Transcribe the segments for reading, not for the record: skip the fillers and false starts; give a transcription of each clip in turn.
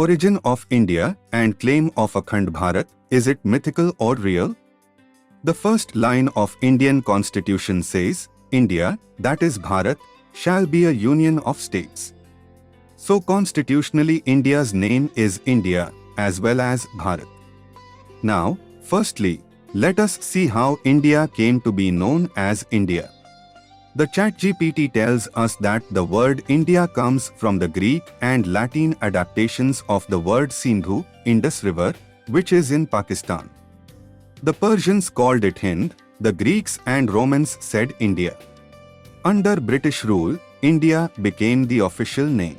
Origin of India and claim of Akhand Bharat, is it mythical or real? The first line of Indian constitution says, India, that is Bharat, shall be a union of states. So constitutionally India's name is India as well as Bharat. Now, firstly, let us see how India came to be known as India. The ChatGPT tells us that the word India comes from the Greek and Latin adaptations of the word Sindhu, Indus River, which is in Pakistan. The Persians called it Hind, the Greeks and Romans said India. Under British rule, India became the official name.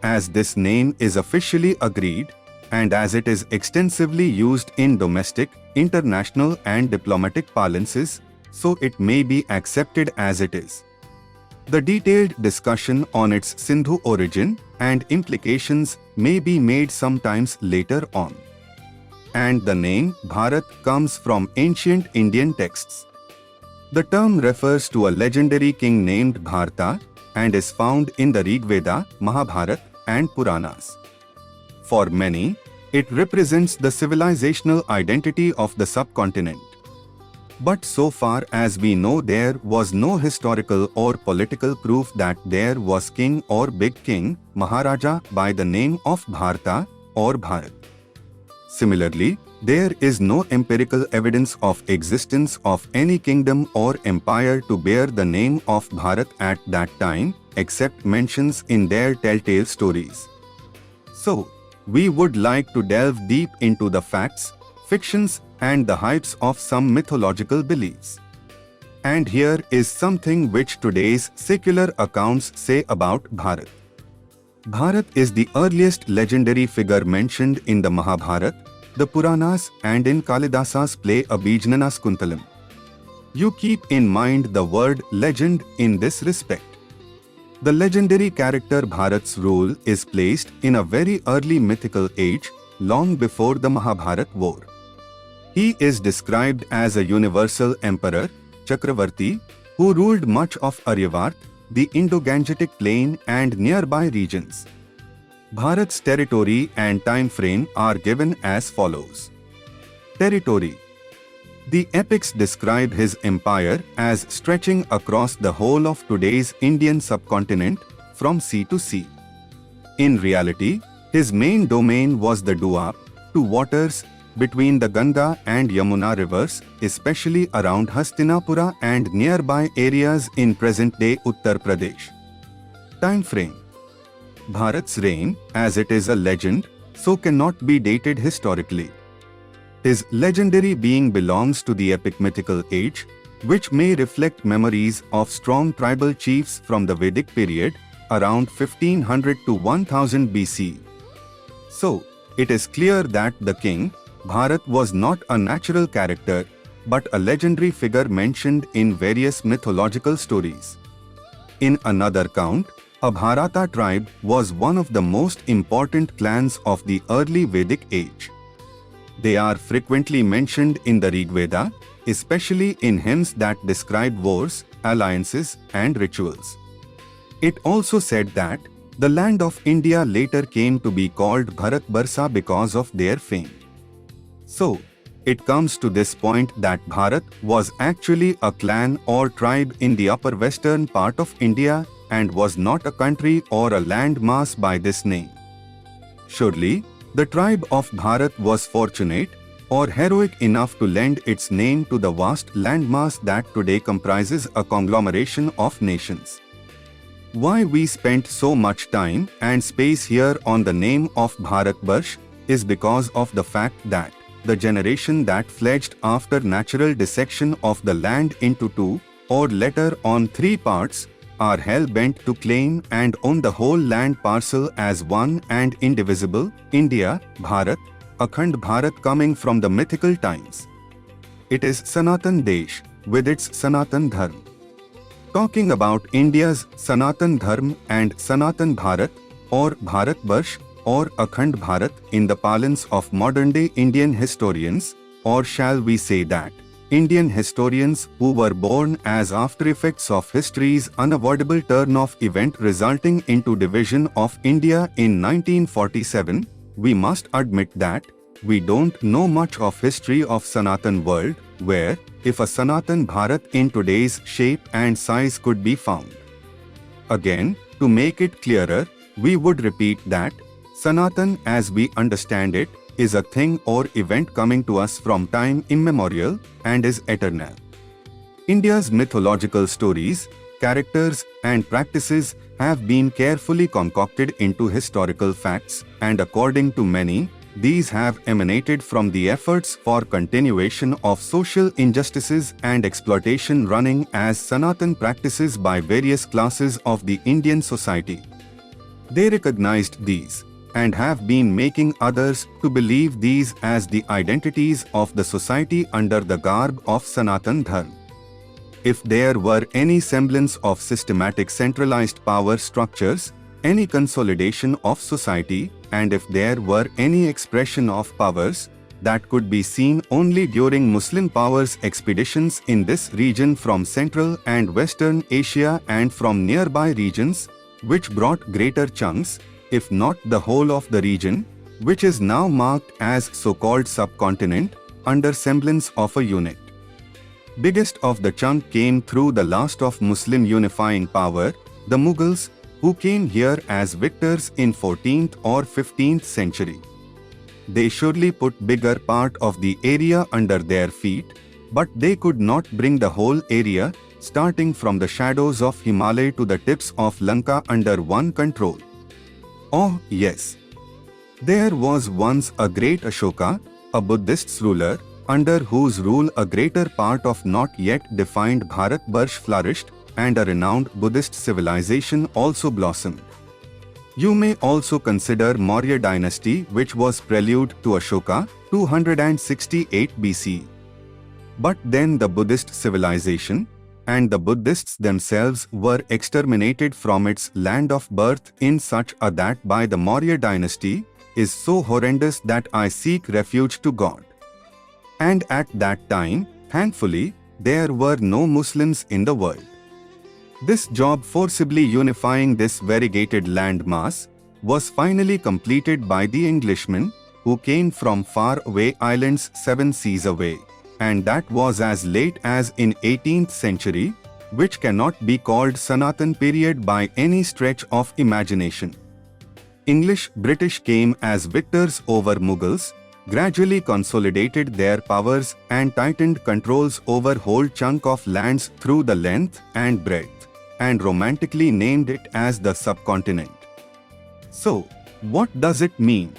As this name is officially agreed, and as it is extensively used in domestic, international and diplomatic parlances, so it may be accepted as it is. The detailed discussion on its Sindhu origin and implications may be made sometimes later on. And the name Bharat comes from ancient Indian texts. The term refers to a legendary king named Bharata and is found in the Rigveda, Mahabharata and Puranas. For many, it represents the civilizational identity of the subcontinent. But so far as we know, there was no historical or political proof that there was king or big king, maharaja, by the name of Bharata or Bharat. Similarly, there is no empirical evidence of existence of any kingdom or empire to bear the name of Bharat at that time, except mentions in their telltale stories. So, we would like to delve deep into the facts, fictions, and the hypes of some mythological beliefs. And here is something which today's secular accounts say about Bharat. Bharat is the earliest legendary figure mentioned in the Mahabharata, the Puranas and in Kalidasa's play Abhijnana Shakuntalam. You keep in mind the word legend in this respect. The legendary character Bharat's rule is placed in a very early mythical age, long before the Mahabharata war. He is described as a universal emperor, Chakravarti, who ruled much of Aryavarta, the Indo-Gangetic plain and nearby regions. Bharat's territory and time frame are given as follows. Territory. The epics describe his empire as stretching across the whole of today's Indian subcontinent, from sea to sea. In reality, his main domain was the Duap, to waters between the Ganga and Yamuna rivers, especially around Hastinapura and nearby areas in present-day Uttar Pradesh. Time frame. Bharat's reign, as it is a legend, so cannot be dated historically. His legendary being belongs to the epic mythical age, which may reflect memories of strong tribal chiefs from the Vedic period, around 1500 to 1000 BC. So, it is clear that the king, Bharat, was not a natural character, but a legendary figure mentioned in various mythological stories. In another count, a Bharata tribe was one of the most important clans of the early Vedic age. They are frequently mentioned in the Rigveda, especially in hymns that describe wars, alliances, and rituals. It also said that the land of India later came to be called Bharatbarsa because of their fame. So, it comes to this point that Bharat was actually a clan or tribe in the upper western part of India and was not a country or a land mass by this name. Surely, the tribe of Bharat was fortunate or heroic enough to lend its name to the vast landmass that today comprises a conglomeration of nations. Why we spent so much time and space here on the name of Bharatbarsh is because of the fact that the generation that fledged after natural dissection of the land into two, or later on three parts, are hell-bent to claim and own the whole land parcel as one and indivisible, India, Bharat, Akhand Bharat, coming from the mythical times. It is Sanatan Desh, with its Sanatan Dharma. Talking about India's Sanatan Dharma and Sanatan Bharat, or Bharatbarsh, or Akhand Bharat in the parlance of modern-day Indian historians, or shall we say that Indian historians who were born as after-effects of history's unavoidable turn of event resulting into division of India in 1947, we must admit that we don't know much of history of Sanatan world, where, if a Sanatan Bharat in today's shape and size could be found. Again, to make it clearer, we would repeat that Sanatan as we understand it is a thing or event coming to us from time immemorial and is eternal. India's mythological stories, characters and practices have been carefully concocted into historical facts, and according to many, these have emanated from the efforts for continuation of social injustices and exploitation running as Sanatan practices by various classes of the Indian society. They recognized these and have been making others to believe these as the identities of the society under the garb of Sanatan Dharma. If there were any semblance of systematic centralized power structures, any consolidation of society, and if there were any expression of powers, that could be seen only during Muslim powers' expeditions in this region from Central and Western Asia and from nearby regions, which brought greater chunks, if not the whole of the region, which is now marked as so-called subcontinent, under semblance of a unit. Biggest of the chunk came through the last of Muslim unifying power, the Mughals, who came here as victors in 14th or 15th century. They surely put bigger part of the area under their feet, but they could not bring the whole area, starting from the shadows of Himalaya to the tips of Lanka under one control. Oh yes, there was once a great Ashoka, a Buddhist ruler, under whose rule a greater part of not yet defined Bharat flourished, and a renowned Buddhist civilization also blossomed. You may also consider Maurya dynasty, which was prelude to Ashoka, 268 BC. But then the Buddhist civilization, and the Buddhists themselves were exterminated from its land of birth in such a that by the Maurya dynasty is so horrendous that I seek refuge to God. And at that time, thankfully, there were no Muslims in the world. This job forcibly unifying this variegated land mass was finally completed by the Englishmen who came from far away islands 7 seas away, and that was as late as in 18th century, which cannot be called Sanatan period by any stretch of imagination. British came as victors over Mughals, gradually consolidated their powers and tightened controls over whole chunk of lands through the length and breadth, and romantically named it as the subcontinent. So, what does it mean?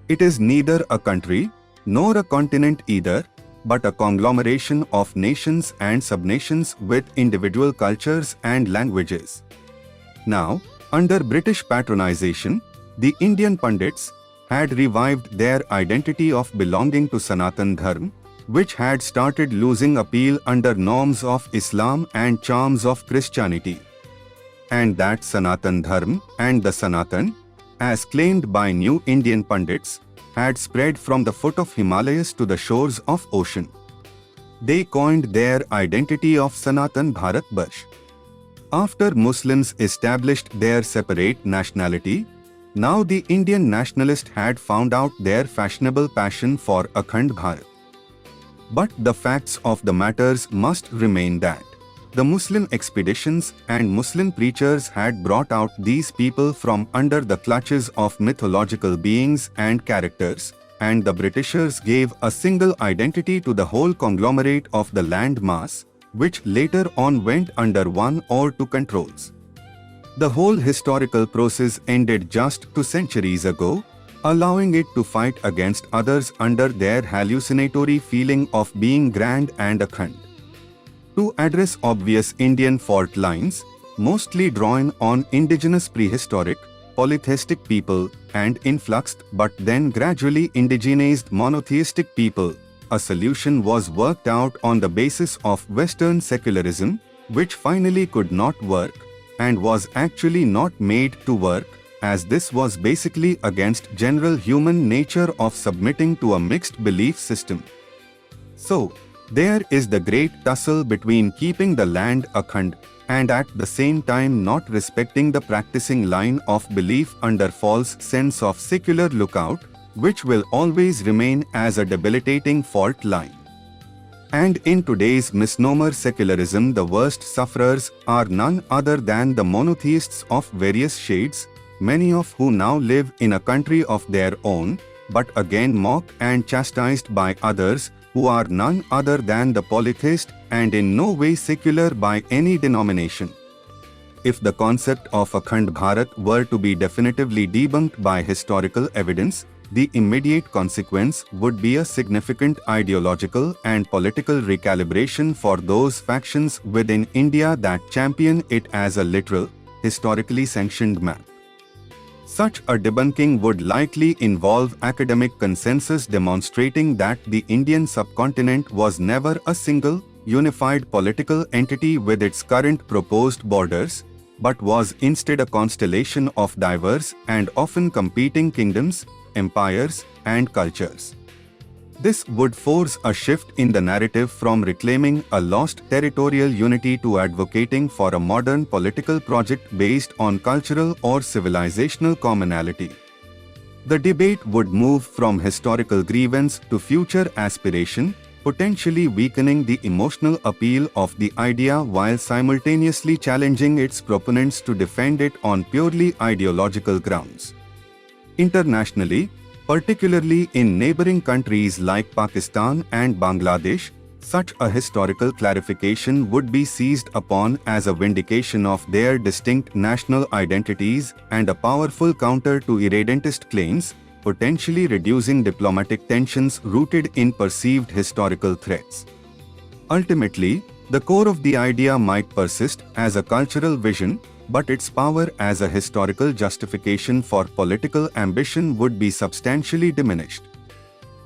It is neither a country, nor a continent either, but a conglomeration of nations and subnations with individual cultures and languages. Now, under British patronization, the Indian Pandits had revived their identity of belonging to Sanatan Dharma, which had started losing appeal under norms of Islam and charms of Christianity. And that Sanatan Dharma and the Sanatan, as claimed by new Indian Pandits, had spread from the foot of Himalayas to the shores of ocean. They coined their identity of Sanatan Bharat Barsh. After Muslims established their separate nationality, now the Indian nationalist had found out their fashionable passion for Akhand Bharat. But the facts of the matters must remain that the Muslim expeditions and Muslim preachers had brought out these people from under the clutches of mythological beings and characters, and the Britishers gave a single identity to the whole conglomerate of the land mass, which later on went under one or two controls. The whole historical process ended just 2 centuries ago, allowing it to fight against others under their hallucinatory feeling of being grand and akhand. To address obvious Indian fault lines, mostly drawn on indigenous prehistoric, polytheistic people and influxed but then gradually indigenized monotheistic people, a solution was worked out on the basis of Western secularism, which finally could not work and was actually not made to work, as this was basically against general human nature of submitting to a mixed belief system. So, There is the great tussle between keeping the land Akhand and at the same time not respecting the practicing line of belief under false sense of secular lookout, which will always remain as a debilitating fault line. And in today's misnomer secularism, the worst sufferers are none other than the monotheists of various shades, many of who now live in a country of their own, but again mocked and chastised by others who are none other than the polytheist and in no way secular by any denomination. If the concept of Akhand Bharat were to be definitively debunked by historical evidence, the immediate consequence would be a significant ideological and political recalibration for those factions within India that champion it as a literal, historically sanctioned map. Such a debunking would likely involve academic consensus demonstrating that the Indian subcontinent was never a single, unified political entity with its current proposed borders, but was instead a constellation of diverse and often competing kingdoms, empires, and cultures. This would force a shift in the narrative from reclaiming a lost territorial unity to advocating for a modern political project based on cultural or civilizational commonality. The debate would move from historical grievance to future aspiration, potentially weakening the emotional appeal of the idea while simultaneously challenging its proponents to defend it on purely ideological grounds. Internationally, particularly in neighboring countries like Pakistan and Bangladesh, such a historical clarification would be seized upon as a vindication of their distinct national identities and a powerful counter to irredentist claims, potentially reducing diplomatic tensions rooted in perceived historical threats. Ultimately, the core of the idea might persist as a cultural vision, but its power as a historical justification for political ambition would be substantially diminished.